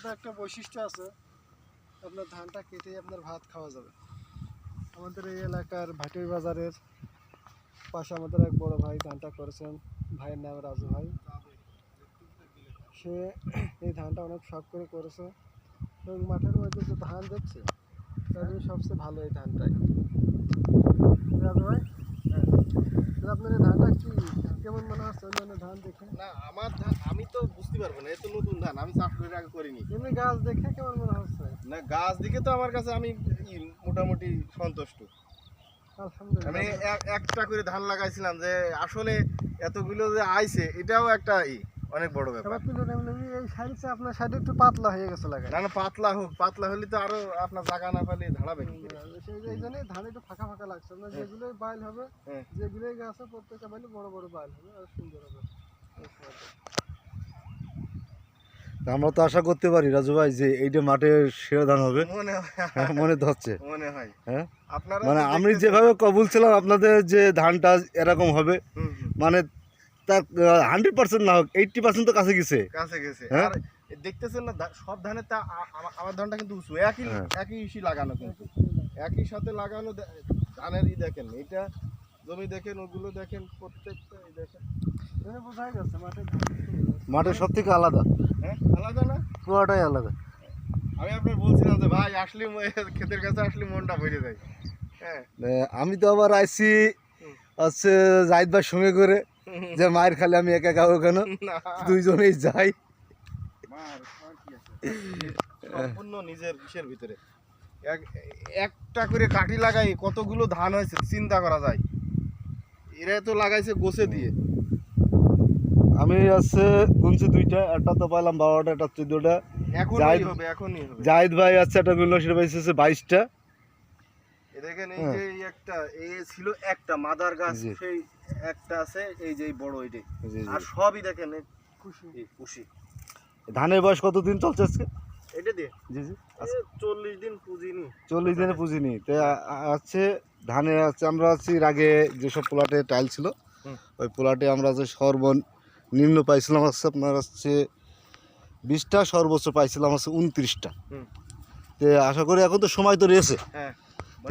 ধানটা একটা বৈশিষ্ট্য আছে, আপনার ধানটা কেটে আপনার ভাত খাওয়া যাবে। আমাদের এই এলাকার ভাটির বাজারের পাশে আমাদের এক বড় ভাই ধানটা করেছেন, ভাইয়ের নাম রাজু ভাই। সে এই ধানটা অনেক শখ করে করেছে এবং মাঠের মধ্যে যে ধান দেখছে তার সবচেয়ে ভালো এই ধানটাই। রাজু ভাই, আপনার এই ধানটা কি কেমন মনে হচ্ছে অন্যান্য ধান দেখে? না, আমার ধান আমি তো বুঝতে পারবো না, এত নতুন ধান আমি চাষ করে আগে করিনি। এমনি গাছ দেখে কেমন মনে হচ্ছে? না, গাছ দিকে তো আমার কাছে আমি মোটামুটি সন্তুষ্ট। আলহামদুলিল্লাহ। আমি একটা করে ধান লাগাইছিলাম, যে আসলে এতগুলো যে আইছে এটাও একটা অনেক বড় ব্যাপার। এই সাইডে আপনার সাইডে একটু পাতলা হয়ে গেছে লাগাই। না না, পাতলা হোক, পাতলা হলে তো আরো আপনার জায়গা না পেলে ধাড়াবে কি করে? এই জন্যই ধান একটু ফাঁকা ফাঁকা লাগছে। আপনার যেগুলোই বাইল হবে, যেগুলোই গাছে প্রত্যেকটা বাইলে বড় বড় বাইল হবে আর সুন্দর হবে। আমরা তো আশা করতে পারি রাজু ভাই যে এইটা মাঠে সেরা ধান হবে, মনে হয়, মনে ধরছে। মনে হয়। হ্যাঁ, আপনারা মানে আমি যেভাবে কবুল ছিলাম আপনাদের যে ধানটা এরকম হবে, মানে তার 100% না হোক 80% তো কাছে গেছে। কাছে গেছে। হ্যাঁ? আর দেখতেছেন না, সব ধানের তা আমার ধানটা কিন্তু উঁচু, একই ইসি লাগানো, কিন্তু একই সাথে লাগানো ধানের দেখেন, এটা জমি দেখেন, ওগুলো দেখেন, প্রত্যেকটা দেখেন, বোঝাই যাচ্ছে মাঠের সব থেকে আলাদা। হ্যাঁ আলাদা না, পুরোটাই আলাদা। আমি আপনার বলছিলাম যে ভাই আসলে ক্ষেতের কাছে আসলে মনটা ভরে যায়। হ্যাঁ, আমি তো আবার আইছি হচ্ছে জাহিদ ভাই সঙ্গে করে, যে মায়ের খালি আমি একা একা ওখানে দুইজনেই যাই। সম্পূর্ণ নিজের ইসের ভিতরে একটা করে কাঠি লাগাই কতগুলো ধান হয়েছে চিন্তা করা যায়। এরা তো লাগাইছে গোছে দিয়ে। আমি আছে গুনছি দুইটা, একটা তো পাইলাম 12টা, একটা 14টা। এখনই হবে। জাহিদ ভাই আছে একটা গুনলো, সেটা পাইছে 22টা। দেখেন এই যে একটা ছিল একটা মাদার গাছ, সেই একটা আছে, এই যে বড় এইটাই, আর সবই দেখেন খুশি। ধানের বয়স কতদিন চলছে আজকে? এটা দিয়ে জি জি 40 দিন পুঁজিনি। 40 দিনে পুঁজিনি। তো আছে ধানে আছে, আমরা আছি এর আগে যেসব প্লটে টাইল ছিল ওই প্লটে আমরা যে সর্বনিম্ন পাইছিলাম হচ্ছে আপনার হচ্ছে 20টা, সর্বোচ্চ পাইছিলাম হচ্ছে 29টা। তো আশা করি এখন তো সময় তো রয়েছে,